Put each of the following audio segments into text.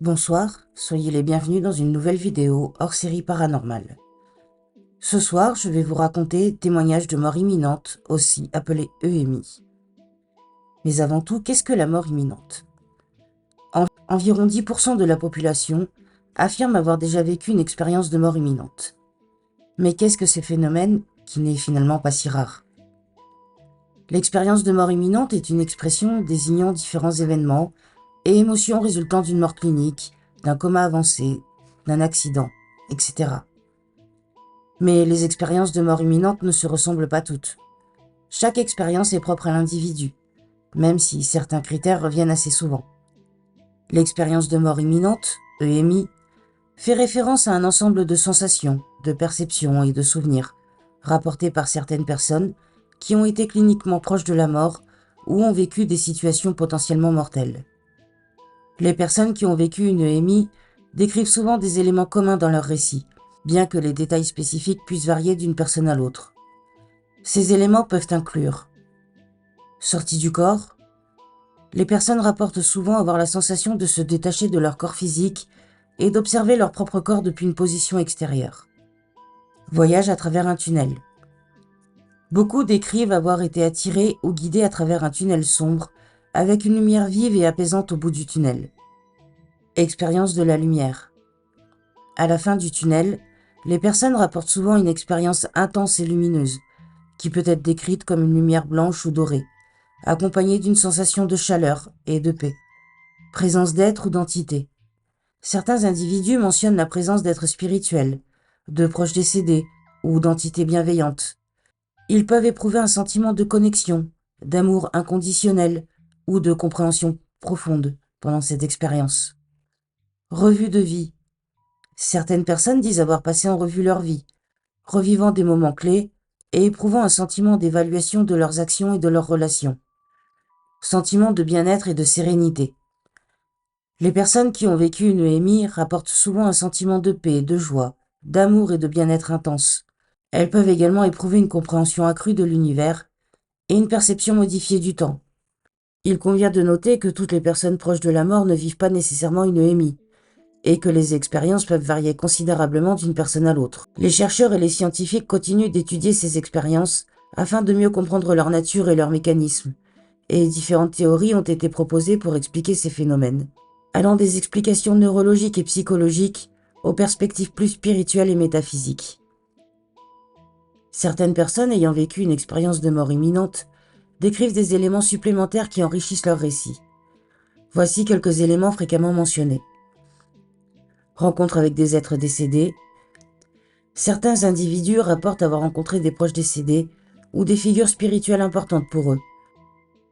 Bonsoir, soyez les bienvenus dans une nouvelle vidéo hors série paranormale. Ce soir, je vais vous raconter témoignages de mort imminente, aussi appelée EMI. Mais avant tout, qu'est-ce que la mort imminente? Environ 10% de la population affirme avoir déjà vécu une expérience de mort imminente. Mais qu'est-ce que ce phénomène qui n'est finalement pas si rare? L'expérience de mort imminente est une expression désignant différents événements et émotions résultant d'une mort clinique, d'un coma avancé, d'un accident, etc. Mais les expériences de mort imminente ne se ressemblent pas toutes. Chaque expérience est propre à l'individu, même si certains critères reviennent assez souvent. L'expérience de mort imminente, EMI, fait référence à un ensemble de sensations, de perceptions et de souvenirs rapportés par certaines personnes qui ont été cliniquement proches de la mort ou ont vécu des situations potentiellement mortelles. Les personnes qui ont vécu une EMI décrivent souvent des éléments communs dans leur récit, bien que les détails spécifiques puissent varier d'une personne à l'autre. Ces éléments peuvent inclure sortie du corps. Les personnes rapportent souvent avoir la sensation de se détacher de leur corps physique et d'observer leur propre corps depuis une position extérieure. Voyage à travers un tunnel. Beaucoup décrivent avoir été attirés ou guidés à travers un tunnel sombre, avec une lumière vive et apaisante au bout du tunnel. Expérience de la lumière. À la fin du tunnel, les personnes rapportent souvent une expérience intense et lumineuse, qui peut être décrite comme une lumière blanche ou dorée, accompagnée d'une sensation de chaleur et de paix, présence d'êtres ou d'entités. Certains individus mentionnent la présence d'êtres spirituels, de proches décédés ou d'entités bienveillantes. Ils peuvent éprouver un sentiment de connexion, d'amour inconditionnel ou de compréhension profonde pendant cette expérience. Revue de vie. Certaines personnes disent avoir passé en revue leur vie, revivant des moments clés et éprouvant un sentiment d'évaluation de leurs actions et de leurs relations. Sentiment de bien-être et de sérénité. Les personnes qui ont vécu une EMI rapportent souvent un sentiment de paix, de joie, d'amour et de bien-être intense. Elles peuvent également éprouver une compréhension accrue de l'univers et une perception modifiée du temps. Il convient de noter que toutes les personnes proches de la mort ne vivent pas nécessairement une EMI, et que les expériences peuvent varier considérablement d'une personne à l'autre. Les chercheurs et les scientifiques continuent d'étudier ces expériences afin de mieux comprendre leur nature et leurs mécanismes, et différentes théories ont été proposées pour expliquer ces phénomènes, allant des explications neurologiques et psychologiques aux perspectives plus spirituelles et métaphysiques. Certaines personnes ayant vécu une expérience de mort imminente décrivent des éléments supplémentaires qui enrichissent leur récit. Voici quelques éléments fréquemment mentionnés. Rencontre avec des êtres décédés. Certains individus rapportent avoir rencontré des proches décédés ou des figures spirituelles importantes pour eux.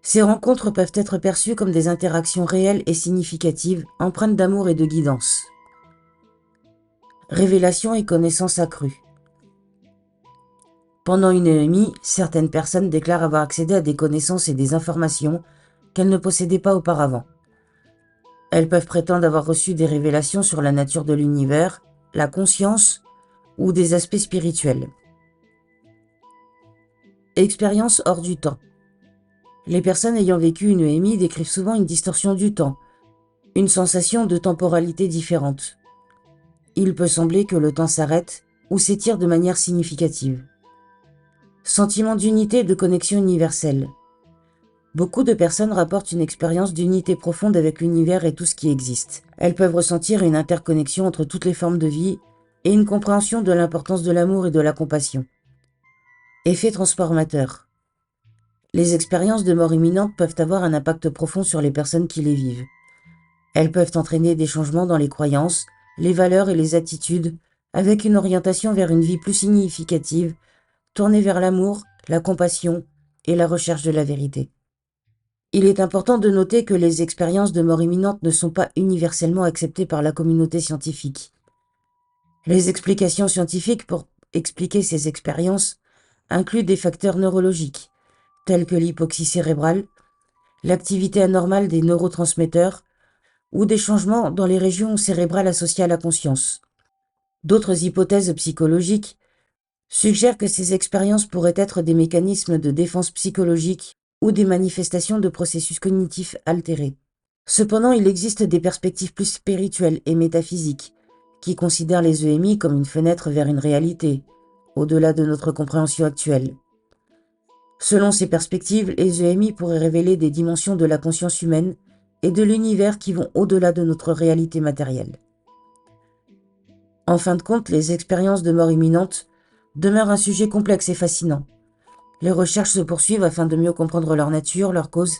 Ces rencontres peuvent être perçues comme des interactions réelles et significatives, empreintes d'amour et de guidance. Révélation et connaissance accrue. Pendant une EMI, certaines personnes déclarent avoir accédé à des connaissances et des informations qu'elles ne possédaient pas auparavant. Elles peuvent prétendre avoir reçu des révélations sur la nature de l'univers, la conscience ou des aspects spirituels. Expérience hors du temps. Les personnes ayant vécu une EMI décrivent souvent une distorsion du temps, une sensation de temporalité différente. Il peut sembler que le temps s'arrête ou s'étire de manière significative. Sentiment d'unité et de connexion universelle. Beaucoup de personnes rapportent une expérience d'unité profonde avec l'univers et tout ce qui existe. Elles peuvent ressentir une interconnexion entre toutes les formes de vie et une compréhension de l'importance de l'amour et de la compassion. Effet transformateur. Les expériences de mort imminente peuvent avoir un impact profond sur les personnes qui les vivent. Elles peuvent entraîner des changements dans les croyances, les valeurs et les attitudes, avec une orientation vers une vie plus significative, tournée vers l'amour, la compassion et la recherche de la vérité. Il est important de noter que les expériences de mort imminente ne sont pas universellement acceptées par la communauté scientifique. Les explications scientifiques pour expliquer ces expériences incluent des facteurs neurologiques, tels que l'hypoxie cérébrale, l'activité anormale des neurotransmetteurs ou des changements dans les régions cérébrales associées à la conscience. D'autres hypothèses psychologiques suggère que ces expériences pourraient être des mécanismes de défense psychologique ou des manifestations de processus cognitifs altérés. Cependant, il existe des perspectives plus spirituelles et métaphysiques qui considèrent les EMI comme une fenêtre vers une réalité, au-delà de notre compréhension actuelle. Selon ces perspectives, les EMI pourraient révéler des dimensions de la conscience humaine et de l'univers qui vont au-delà de notre réalité matérielle. En fin de compte, les expériences de mort imminente demeurent un sujet complexe et fascinant. Les recherches se poursuivent afin de mieux comprendre leur nature, leurs causes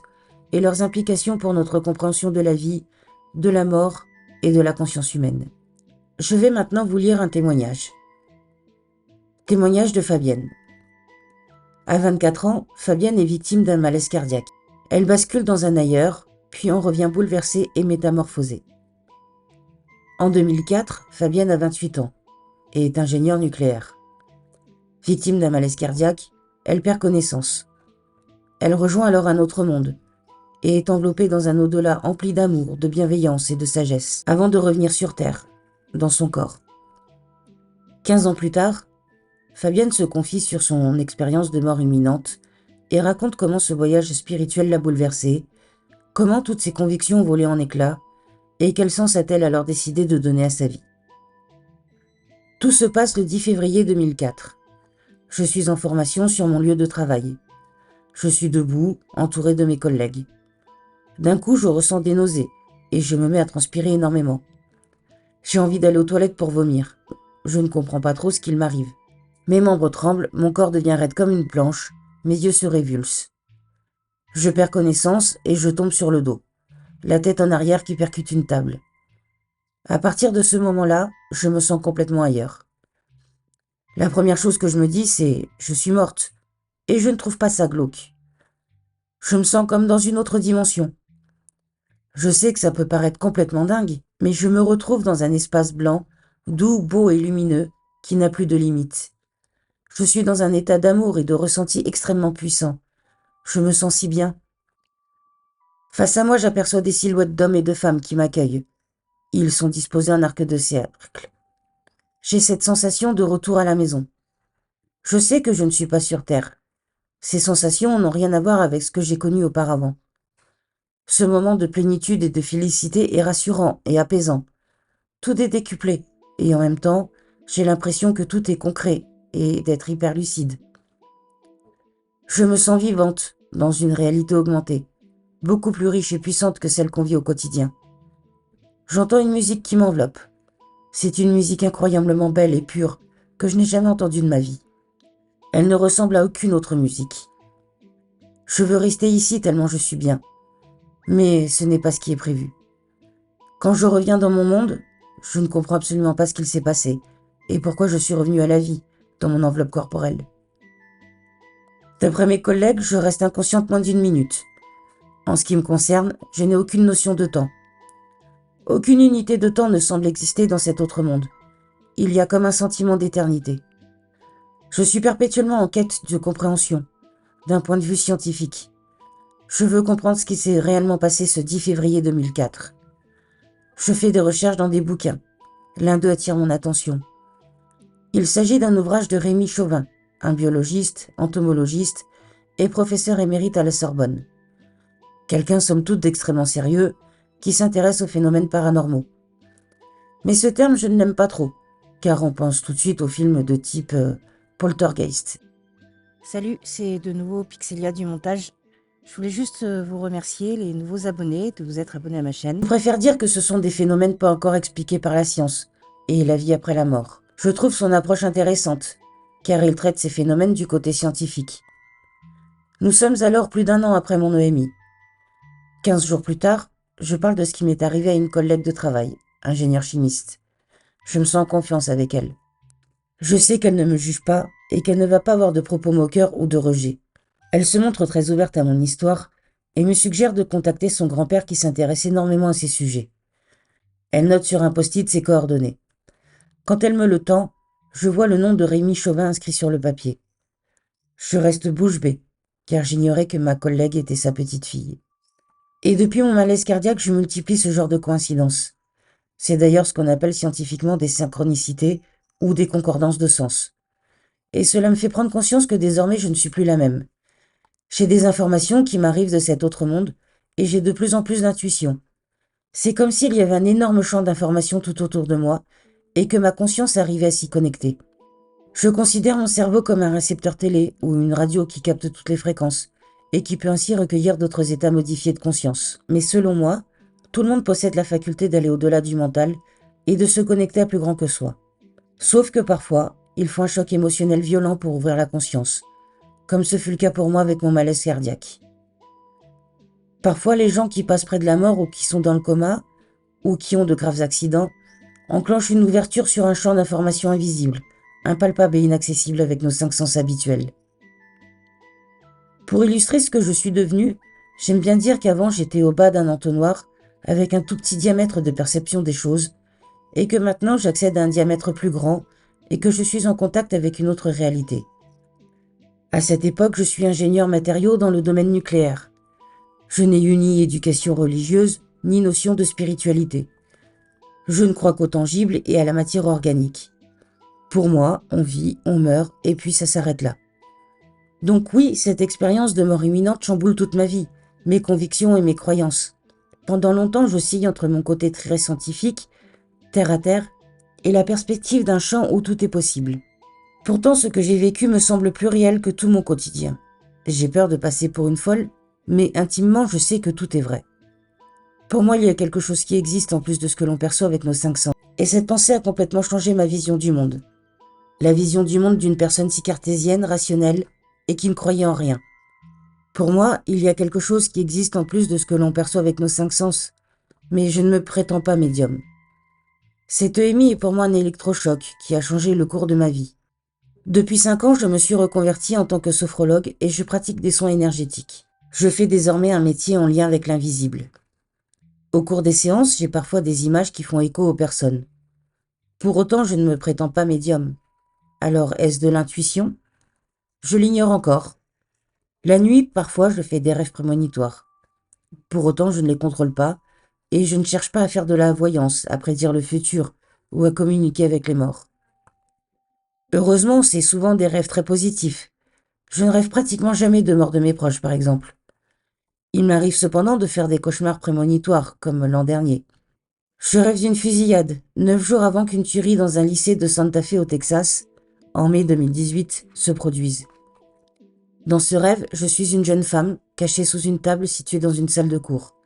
et leurs implications pour notre compréhension de la vie, de la mort et de la conscience humaine. Je vais maintenant vous lire un témoignage. Témoignage de Fabienne. À 24 ans, Fabienne est victime d'un malaise cardiaque. Elle bascule dans un ailleurs, puis en revient bouleversée et métamorphosée. En 2004, Fabienne a 28 ans et est ingénieure nucléaire. Victime d'un malaise cardiaque, elle perd connaissance. Elle rejoint alors un autre monde et est enveloppée dans un au-delà empli d'amour, de bienveillance et de sagesse, avant de revenir sur Terre, dans son corps. 15 ans plus tard, Fabienne se confie sur son expérience de mort imminente et raconte comment ce voyage spirituel l'a bouleversée, comment toutes ses convictions ont volé en éclats et quel sens a-t-elle alors décidé de donner à sa vie. Tout se passe le 10 février 2004. Je suis en formation sur mon lieu de travail. Je suis debout, entouré de mes collègues. D'un coup, je ressens des nausées et je me mets à transpirer énormément. J'ai envie d'aller aux toilettes pour vomir. Je ne comprends pas trop ce qu'il m'arrive. Mes membres tremblent, mon corps devient raide comme une planche, mes yeux se révulsent. Je perds connaissance et je tombe sur le dos, la tête en arrière qui percute une table. À partir de ce moment-là, je me sens complètement ailleurs. La première chose que je me dis, c'est « je suis morte » et je ne trouve pas ça glauque. Je me sens comme dans une autre dimension. Je sais que ça peut paraître complètement dingue, mais je me retrouve dans un espace blanc, doux, beau et lumineux, qui n'a plus de limites. Je suis dans un état d'amour et de ressenti extrêmement puissant. Je me sens si bien. Face à moi, j'aperçois des silhouettes d'hommes et de femmes qui m'accueillent. Ils sont disposés en arc de cercle. J'ai cette sensation de retour à la maison. Je sais que je ne suis pas sur Terre. Ces sensations n'ont rien à voir avec ce que j'ai connu auparavant. Ce moment de plénitude et de félicité est rassurant et apaisant. Tout est décuplé, et en même temps, j'ai l'impression que tout est concret et d'être hyper lucide. Je me sens vivante, dans une réalité augmentée, beaucoup plus riche et puissante que celle qu'on vit au quotidien. J'entends une musique qui m'enveloppe. C'est une musique incroyablement belle et pure que je n'ai jamais entendue de ma vie. Elle ne ressemble à aucune autre musique. Je veux rester ici tellement je suis bien, mais ce n'est pas ce qui est prévu. Quand je reviens dans mon monde, je ne comprends absolument pas ce qu'il s'est passé et pourquoi je suis revenue à la vie dans mon enveloppe corporelle. D'après mes collègues, je reste inconsciente moins d'1 minute. En ce qui me concerne, je n'ai aucune notion de temps. Aucune unité de temps ne semble exister dans cet autre monde. Il y a comme un sentiment d'éternité. Je suis perpétuellement en quête de compréhension, d'un point de vue scientifique. Je veux comprendre ce qui s'est réellement passé ce 10 février 2004. Je fais des recherches dans des bouquins. L'un d'eux attire mon attention. Il s'agit d'un ouvrage de Rémi Chauvin, un biologiste, entomologiste et professeur émérite à la Sorbonne. Quelqu'un somme toute d'extrêmement sérieux, qui s'intéresse aux phénomènes paranormaux. Mais ce terme, je ne l'aime pas trop, car on pense tout de suite aux films de type Poltergeist. Salut, c'est de nouveau Pixelia du montage. Je voulais juste vous remercier, les nouveaux abonnés, de vous être abonnés à ma chaîne. Je préfère dire que ce sont des phénomènes pas encore expliqués par la science et la vie après la mort. Je trouve son approche intéressante, car il traite ces phénomènes du côté scientifique. Nous sommes alors plus d'1 an après mon EMI. 15 jours plus tard, je parle de ce qui m'est arrivé à une collègue de travail, ingénieure chimiste. Je me sens en confiance avec elle. Je sais qu'elle ne me juge pas et qu'elle ne va pas avoir de propos moqueurs ou de rejet. Elle se montre très ouverte à mon histoire et me suggère de contacter son grand-père qui s'intéresse énormément à ces sujets. Elle note sur un post-it ses coordonnées. Quand elle me le tend, je vois le nom de Rémi Chauvin inscrit sur le papier. Je reste bouche bée, car j'ignorais que ma collègue était sa petite fille. Et depuis mon malaise cardiaque, je multiplie ce genre de coïncidences. C'est d'ailleurs ce qu'on appelle scientifiquement des synchronicités ou des concordances de sens. et cela me fait prendre conscience que désormais je ne suis plus la même. J'ai des informations qui m'arrivent de cet autre monde, et j'ai de plus en plus d'intuition. C'est comme s'il y avait un énorme champ d'informations tout autour de moi, et que ma conscience arrivait à s'y connecter. Je considère mon cerveau comme un récepteur télé ou une radio qui capte toutes les fréquences, et qui peut ainsi recueillir d'autres états modifiés de conscience. Mais selon moi, tout le monde possède la faculté d'aller au-delà du mental et de se connecter à plus grand que soi. Sauf que parfois, il faut un choc émotionnel violent pour ouvrir la conscience, comme ce fut le cas pour moi avec mon malaise cardiaque. Parfois, les gens qui passent près de la mort ou qui sont dans le coma, ou qui ont de graves accidents, enclenchent une ouverture sur un champ d'information invisible, impalpable et inaccessible avec nos 5 sens habituels. Pour illustrer ce que je suis devenue, j'aime bien dire qu'avant j'étais au bas d'un entonnoir avec un tout petit diamètre de perception des choses, et que maintenant j'accède à un diamètre plus grand et que je suis en contact avec une autre réalité. À cette époque, je suis ingénieur matériaux dans le domaine nucléaire. Je n'ai eu ni éducation religieuse, ni notion de spiritualité. Je ne crois qu'au tangible et à la matière organique. Pour moi, on vit, on meurt, et puis ça s'arrête là. Donc oui, cette expérience de mort imminente chamboule toute ma vie, mes convictions et mes croyances. Pendant longtemps, j'oscille entre mon côté très scientifique, terre à terre, et la perspective d'un champ où tout est possible. Pourtant, ce que j'ai vécu me semble plus réel que tout mon quotidien. J'ai peur de passer pour une folle, mais intimement, je sais que tout est vrai. Pour moi, il y a quelque chose qui existe en plus de ce que l'on perçoit avec nos 5 sens. Et cette pensée a complètement changé ma vision du monde. La vision du monde d'une personne si cartésienne, rationnelle, et qui ne croyait en rien. Pour moi, il y a quelque chose qui existe en plus de ce que l'on perçoit avec nos 5 sens, mais je ne me prétends pas médium. Cette EMI est pour moi un électrochoc qui a changé le cours de ma vie. Depuis 5 ans, je me suis reconvertie en tant que sophrologue et je pratique des soins énergétiques. Je fais désormais un métier en lien avec l'invisible. Au cours des séances, j'ai parfois des images qui font écho aux personnes. Pour autant, je ne me prétends pas médium. Alors, est-ce de l'intuition ? Je l'ignore encore. La nuit, parfois, je fais des rêves prémonitoires. Pour autant, je ne les contrôle pas et je ne cherche pas à faire de la voyance, à prédire le futur ou à communiquer avec les morts. Heureusement, c'est souvent des rêves très positifs. Je ne rêve pratiquement jamais de mort de mes proches, par exemple. Il m'arrive cependant de faire des cauchemars prémonitoires, comme l'an dernier. Je rêve d'une fusillade, 9 jours avant qu'une tuerie dans un lycée de Santa Fe au Texas, en mai 2018, se produise. Dans ce rêve, je suis une jeune femme, cachée sous une table située dans une salle de cours.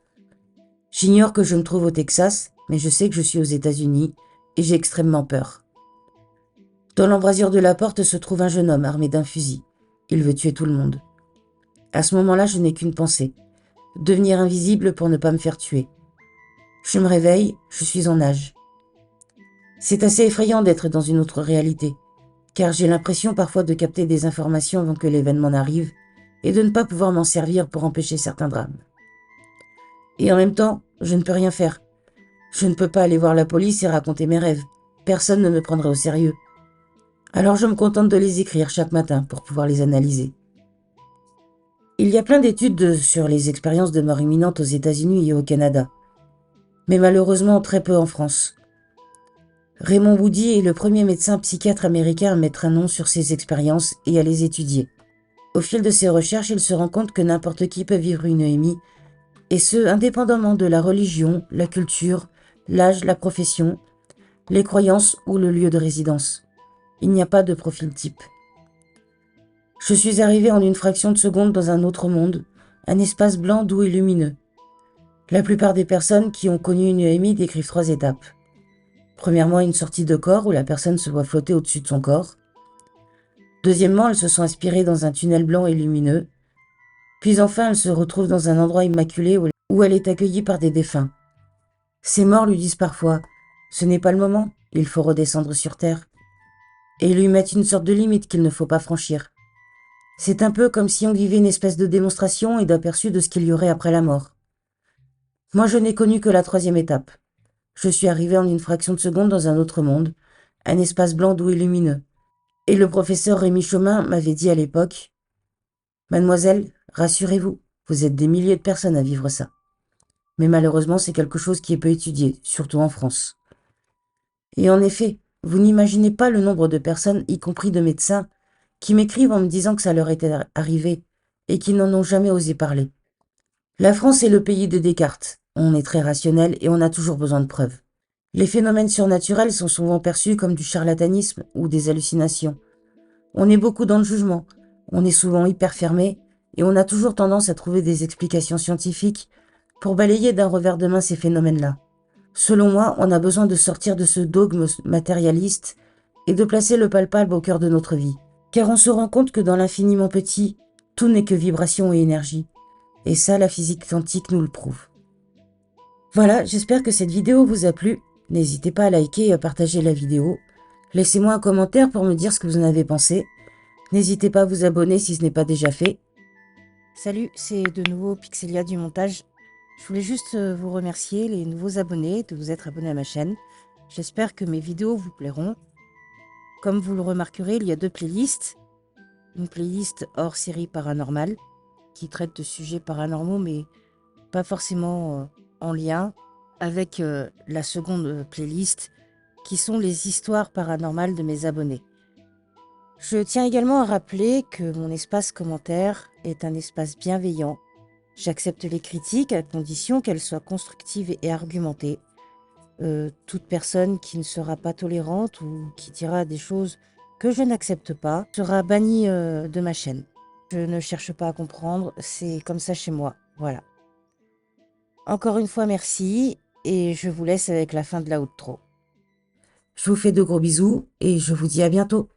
J'ignore que je me trouve au Texas, mais je sais que je suis aux États-Unis et j'ai extrêmement peur. Dans l'embrasure de la porte se trouve un jeune homme armé d'un fusil. Il veut tuer tout le monde. À ce moment-là, je n'ai qu'une pensée. Devenir invisible pour ne pas me faire tuer. Je me réveille, je suis en nage. C'est assez effrayant d'être dans une autre réalité, car j'ai l'impression parfois de capter des informations avant que l'événement n'arrive et de ne pas pouvoir m'en servir pour empêcher certains drames. Et en même temps, je ne peux rien faire. Je ne peux pas aller voir la police et raconter mes rêves. Personne ne me prendrait au sérieux. Alors je me contente de les écrire chaque matin pour pouvoir les analyser. Il y a plein d'études sur les expériences de mort imminente aux États-Unis et au Canada, mais malheureusement très peu en France. Raymond Woody est le premier médecin psychiatre américain à mettre un nom sur ces expériences et à les étudier. Au fil de ses recherches, il se rend compte que n'importe qui peut vivre une EMI, et ce, indépendamment de la religion, la culture, l'âge, la profession, les croyances ou le lieu de résidence. Il n'y a pas de profil type. Je suis arrivée en une fraction de seconde dans un autre monde, un espace blanc, doux et lumineux. La plupart des personnes qui ont connu une EMI décrivent 3 étapes. Premièrement, une sortie de corps où la personne se voit flotter au-dessus de son corps. Deuxièmement, elles se sont inspirées dans un tunnel blanc et lumineux. Puis enfin, elle se retrouve dans un endroit immaculé où elle est accueillie par des défunts. Ces morts lui disent parfois « Ce n'est pas le moment, il faut redescendre sur Terre ». Et lui mettent une sorte de limite qu'il ne faut pas franchir. C'est un peu comme si on vivait une espèce de démonstration et d'aperçu de ce qu'il y aurait après la mort. Moi, je n'ai connu que la 3e étape. Je suis arrivée en une fraction de seconde dans un autre monde, un espace blanc doux et lumineux. Et le professeur Rémi Chaumin m'avait dit à l'époque « Mademoiselle, rassurez-vous, vous êtes des milliers de personnes à vivre ça. » Mais malheureusement, c'est quelque chose qui est peu étudié, surtout en France. Et en effet, vous n'imaginez pas le nombre de personnes, y compris de médecins, qui m'écrivent en me disant que ça leur était arrivé et qui n'en ont jamais osé parler. La France est le pays de Descartes. On est très rationnel et on a toujours besoin de preuves. Les phénomènes surnaturels sont souvent perçus comme du charlatanisme ou des hallucinations. On est beaucoup dans le jugement, on est souvent hyper fermé et on a toujours tendance à trouver des explications scientifiques pour balayer d'un revers de main ces phénomènes-là. Selon moi, on a besoin de sortir de ce dogme matérialiste et de placer le palpable au cœur de notre vie. Car on se rend compte que dans l'infiniment petit, tout n'est que vibration et énergie. Et ça, la physique quantique nous le prouve. Voilà, j'espère que cette vidéo vous a plu. N'hésitez pas à liker et à partager la vidéo. Laissez-moi un commentaire pour me dire ce que vous en avez pensé. N'hésitez pas à vous abonner si ce n'est pas déjà fait. Salut, c'est de nouveau Pixelia du montage. Je voulais juste vous remercier les nouveaux abonnés de vous être abonnés à ma chaîne. J'espère que mes vidéos vous plairont. Comme vous le remarquerez, il y a 2 playlists. Une playlist hors série paranormale qui traite de sujets paranormaux mais pas forcément en lien avec la seconde playlist qui sont les histoires paranormales de mes abonnés. Je tiens également à rappeler que mon espace commentaire est un espace bienveillant. J'accepte les critiques à condition qu'elles soient constructives et argumentées. Toute personne qui ne sera pas tolérante ou qui dira des choses que je n'accepte pas sera bannie de ma chaîne. Je ne cherche pas à comprendre, c'est comme ça chez moi, voilà. Encore une fois, merci, et je vous laisse avec la fin de la outro. Je vous fais de gros bisous et je vous dis à bientôt.